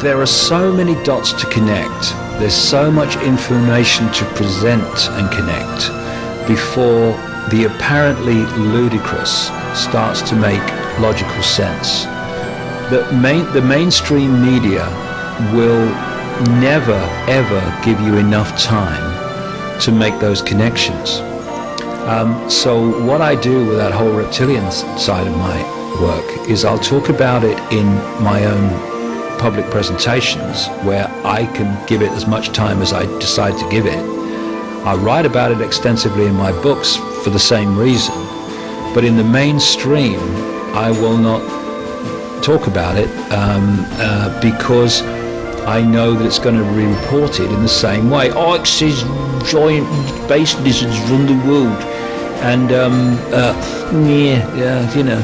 there are so many dots to connect. There's so much information to present and connect before the apparently ludicrous starts to make logical sense. The mainstream media will never ever give you enough time to make those connections. So what I do with that whole reptilian side of my work is I'll talk about it in my own public presentations where I can give it as much time as I decide to give it. I write about it extensively in my books for the same reason, but in the mainstream I will not talk about it because I know that it's going to be reported in the same way. Icke says giant space lizards run the world, and you know.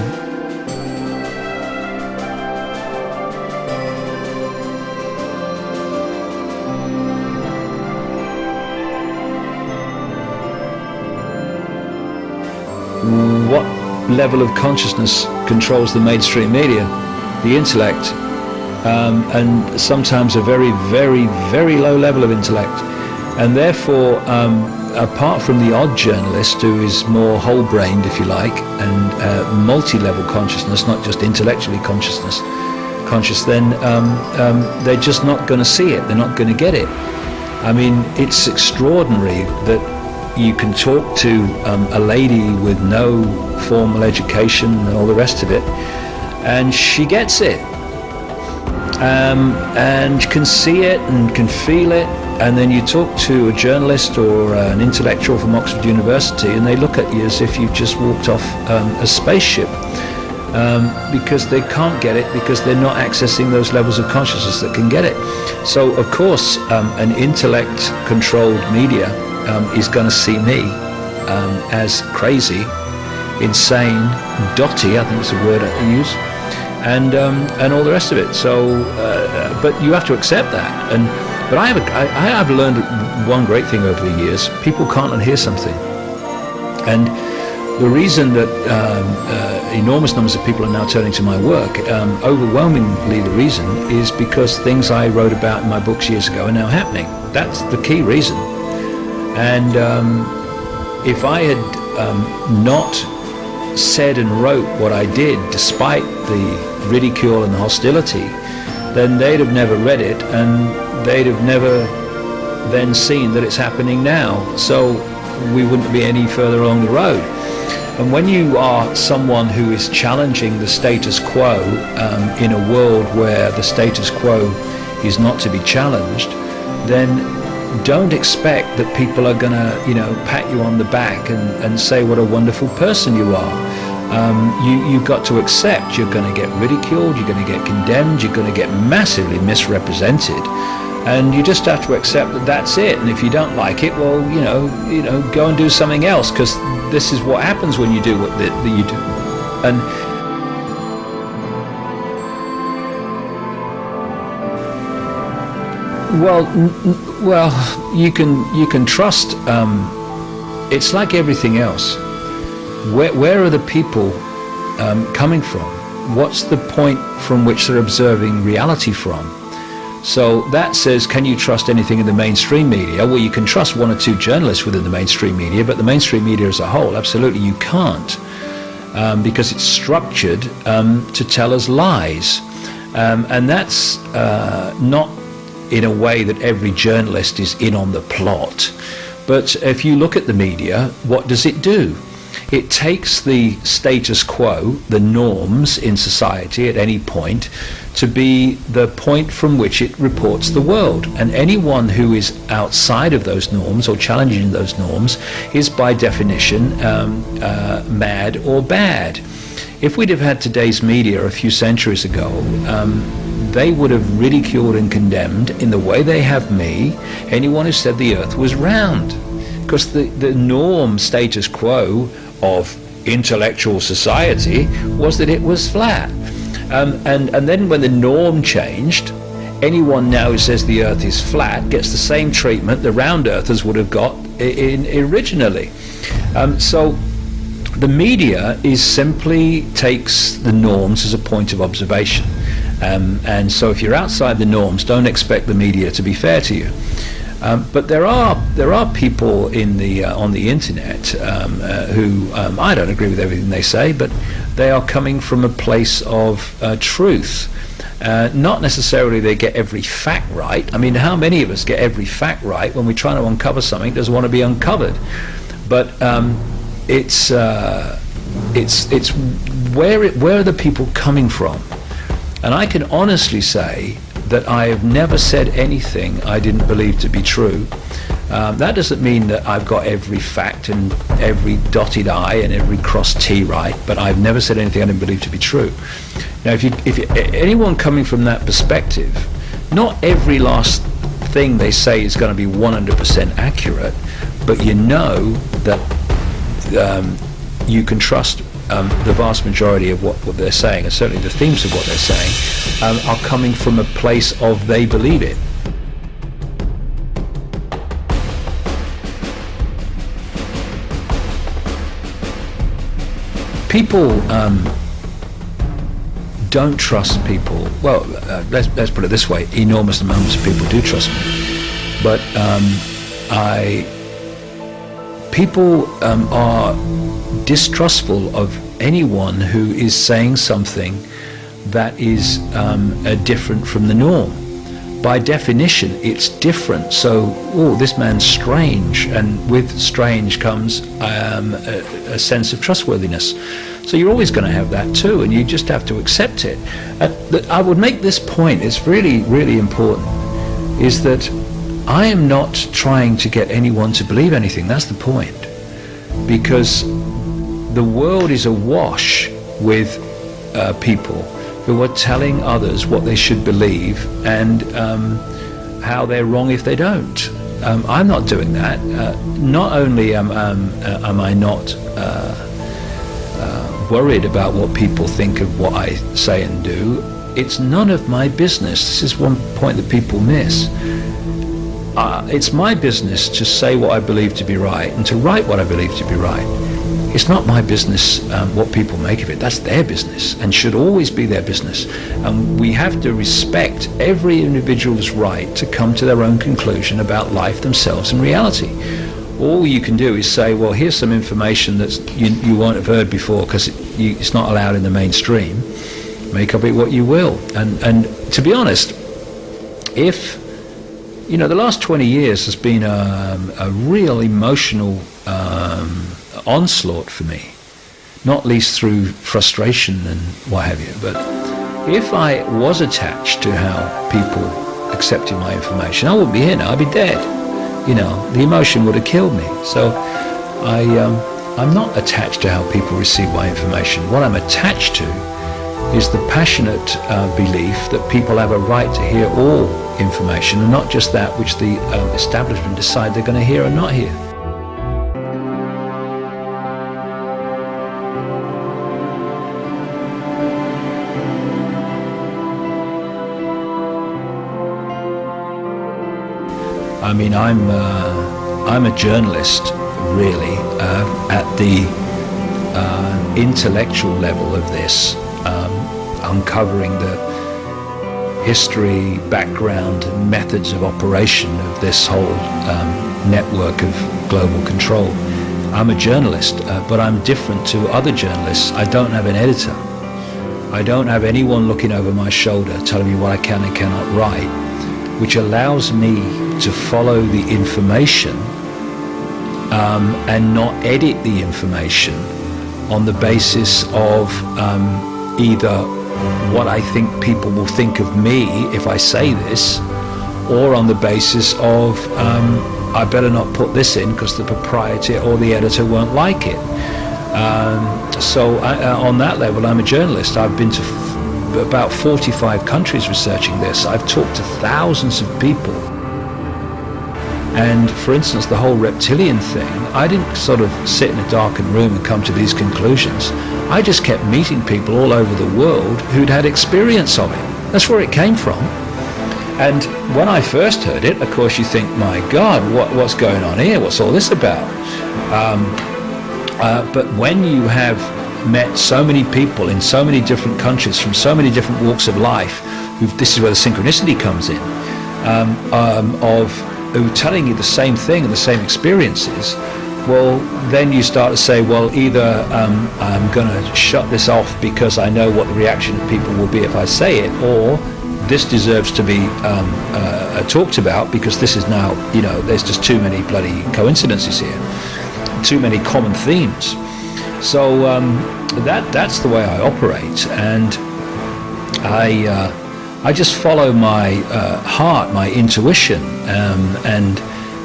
What level of consciousness controls the mainstream media? The intellect, and sometimes a very, very, very low level of intellect. And therefore, apart from the odd journalist who is more whole-brained, if you like, and multi-level consciousness, not just intellectually conscious, then they're just not going to see it. They're not going to get it. I mean, it's extraordinary that you can talk to a lady with no formal education and all the rest of it, and she gets it, and can see it and can feel it. And then you talk to a journalist or an intellectual from Oxford University, and they look at you as if you've just walked off a spaceship, because they can't get it, because they're not accessing those levels of consciousness that can get it. So of course an intellect-controlled media is going to see me as crazy, insane, dotty, I think is the word I use, and all the rest of it. So, but you have to accept that. But I have learned one great thing over the years: people can't unhear something, and the reason that enormous numbers of people are now turning to my work, overwhelmingly the reason is because things I wrote about in my books years ago are now happening. That's the key reason. And if I had not said and wrote what I did, despite the ridicule and the hostility, then they'd have never read it, and they'd have never then seen that it's happening now. So we wouldn't be any further along the road. And when you are someone who is challenging the status quo in a world where the status quo is not to be challenged, then don't expect that people are going to, pat you on the back and say what a wonderful person you are. You've got to accept you're going to get ridiculed, you're going to get condemned, you're going to get massively misrepresented, and you just have to accept that that's it. And if you don't like it, well, go and do something else, because this is what happens when you do what you do. And well, you can trust. It's like everything else. Where are the people coming from? What's the point from which they're observing reality from? So that says, can you trust anything in the mainstream media? Well, you can trust one or two journalists within the mainstream media, but the mainstream media as a whole, absolutely you can't, because it's structured to tell us lies, and that's not in a way that every journalist is in on the plot. But if you look at the media, what does it do? It takes the status quo, the norms in society at any point, to be the point from which it reports the world. And anyone who is outside of those norms or challenging those norms is by definition mad or bad. If we'd have had today's media a few centuries ago, they would have ridiculed and condemned, in the way they have me, anyone who said the earth was round. Because the norm status quo of intellectual society was that it was flat. And then when the norm changed, anyone now who says the earth is flat gets the same treatment the round earthers would have got originally. So the media simply takes the norms as a point of observation. And so if you're outside the norms, don't expect the media to be fair to you. But there are people in on the internet who I don't agree with everything they say, but they are coming from a place of truth. Not necessarily they get every fact right. I mean, how many of us get every fact right when we're trying to uncover something that doesn't want to be uncovered? But it's where are the people coming from? And I can honestly say that I have never said anything I didn't believe to be true. That doesn't mean that I've got every fact and every dotted I and every crossed T right, but I've never said anything I didn't believe to be true. Now, if anyone coming from that perspective, not every last thing they say is going to be 100% accurate, but you know that you can trust the vast majority of what they're saying, and certainly the themes of what they're saying, are coming from a place of they believe it. People don't trust people. Well, let's put it this way: enormous amounts of people do trust me, but people are distrustful of anyone who is saying something that is different from the norm. By definition, it's different. So, this man's strange, and with strange comes a sense of trustworthiness. So you're always going to have that too, and you just have to accept it. I would make this point, it's really, really important, is that I am not trying to get anyone to believe anything. That's the point. Because the world is awash with people who are telling others what they should believe and how they're wrong if they don't. I'm not doing that. Not only am I not worried about what people think of what I say and do, it's none of my business. This is one point that people miss. It's my business to say what I believe to be right and to write what I believe to be right. It's not my business what people make of it. That's their business and should always be their business. And we have to respect every individual's right to come to their own conclusion about life, themselves, and reality. All you can do is say, well, here's some information that you won't have heard before because it's not allowed in the mainstream. Make of it what you will. And to be honest, if the last 20 years has been a real emotional onslaught for me, not least through frustration and what have you. But if I was attached to how people accepted my information, I wouldn't be here now, I'd be dead. The emotion would have killed me. So I'm not attached to how people receive my information. What I'm attached to is the passionate belief that people have a right to hear all information and not just that which the establishment decide they're going to hear or not hear. I mean, I'm a journalist, really, at the intellectual level of this, uncovering the history, background, and methods of operation of this whole network of global control. I'm a journalist, but I'm different to other journalists. I don't have an editor. I don't have anyone looking over my shoulder telling me what I can and cannot write, which allows me to follow the information and not edit the information on the basis of either what I think people will think of me if I say this, or on the basis of I better not put this in because the proprietor or the editor won't like it. So on that level, I'm a journalist. I've been to about 45 countries researching this. I've talked to thousands of people. And for instance, the whole reptilian thing, I didn't sort of sit in a darkened room and come to these conclusions. I just kept meeting people all over the world who'd had experience of it. That's where it came from. And when I first heard it, of course, you think, my God, what's going on here? What's all this about? But when you have met so many people in so many different countries from so many different walks of life. This is where the synchronicity comes in, of who telling you the same thing and the same experiences. Well, then you start to say, well, either I'm going to shut this off because I know what the reaction of people will be if I say it, or this deserves to be talked about because this is now, there's just too many bloody coincidences here, too many common themes. So that's the way I operate, and I just follow my heart, my intuition, and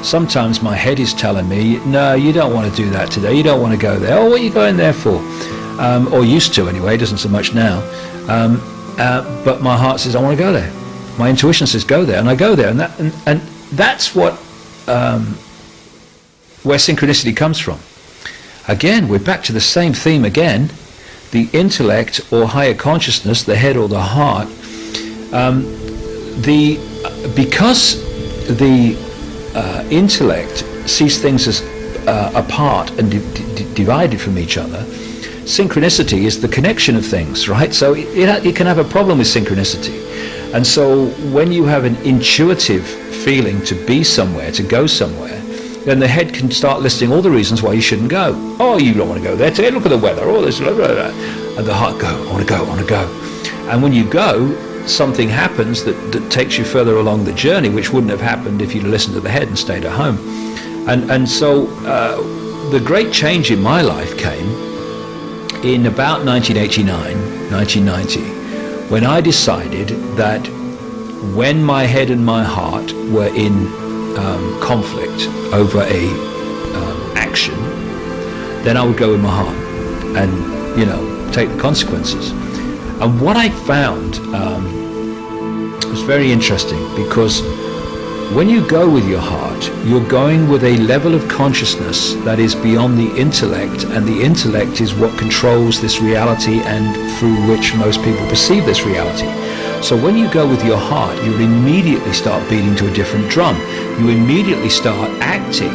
sometimes my head is telling me, no, you don't want to do that today, you don't want to go there. Oh, what are you going there for? Or used to anyway, doesn't so much now. But my heart says, I want to go there. My intuition says, go there, and I go there. And that's what, where synchronicity comes from. Again, we're back to the same theme again. The intellect or higher consciousness, the head or the heart, because the intellect sees things as apart and divided from each other, synchronicity is the connection of things, right? So it can have a problem with synchronicity. And so when you have an intuitive feeling to be somewhere, to go somewhere, then the head can start listing all the reasons why you shouldn't go. Oh, you don't want to go there today, look at the weather, all this, blah, blah, blah. And the heart, go, I want to go, I want to go. And when you go, something happens that takes you further along the journey, which wouldn't have happened if you'd listened to the head and stayed at home. And so the great change in my life came in about 1989, 1990, when I decided that when my head and my heart were in conflict over a action, then I would go with my heart and take the consequences. And what I found was very interesting, because when you go with your heart, you're going with a level of consciousness that is beyond the intellect, and the intellect is what controls this reality and through which most people perceive this reality. So when you go with your heart, you immediately start beating to a different drum. You immediately start acting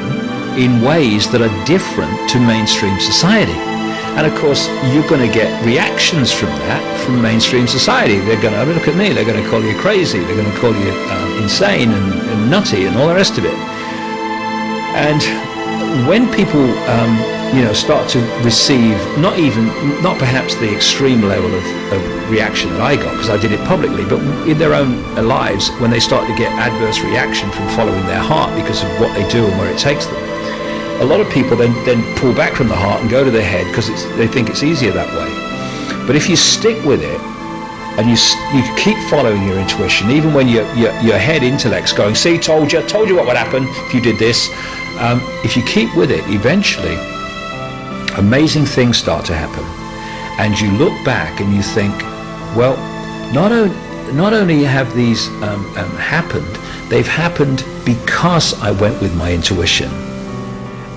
in ways that are different to mainstream society. And of course, you're going to get reactions from that from mainstream society. They're going to look at me, they're going to call you crazy, they're going to call you insane and nutty and all the rest of it. And when people start to receive not perhaps the extreme level of reaction that I got, because I did it publicly, but in their own lives, when they start to get adverse reaction from following their heart because of what they do and where it takes them, a lot of people then pull back from the heart and go to their head because they think it's easier that way. But if you stick with it and you keep following your intuition, even when your head intellect's going, see, told you what would happen if you did this. If you keep with it, eventually amazing things start to happen, and you look back and you think, well, not only have these happened, they've happened because I went with my intuition.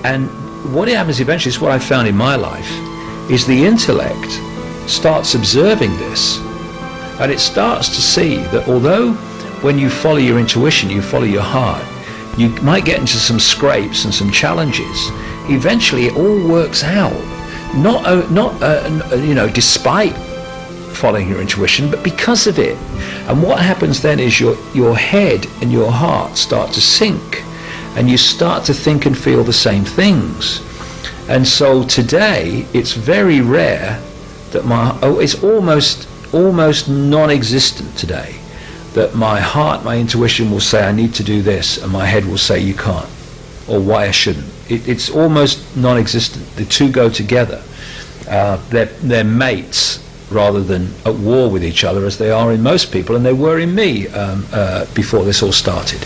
And what happens eventually is what I found in my life is the intellect starts observing this, and it starts to see that although when you follow your intuition, you follow your heart, you might get into some scrapes and some challenges. Eventually, it all works out. Not despite following your intuition, but because of it. And what happens then is your head and your heart start to sync, and you start to think and feel the same things. And so today, it's very rare that it's almost non-existent today, that my heart, my intuition will say I need to do this, and my head will say you can't, or why I shouldn't. It's almost non-existent. The two go together. They're mates rather than at war with each other, as they are in most people, and they were in me before this all started.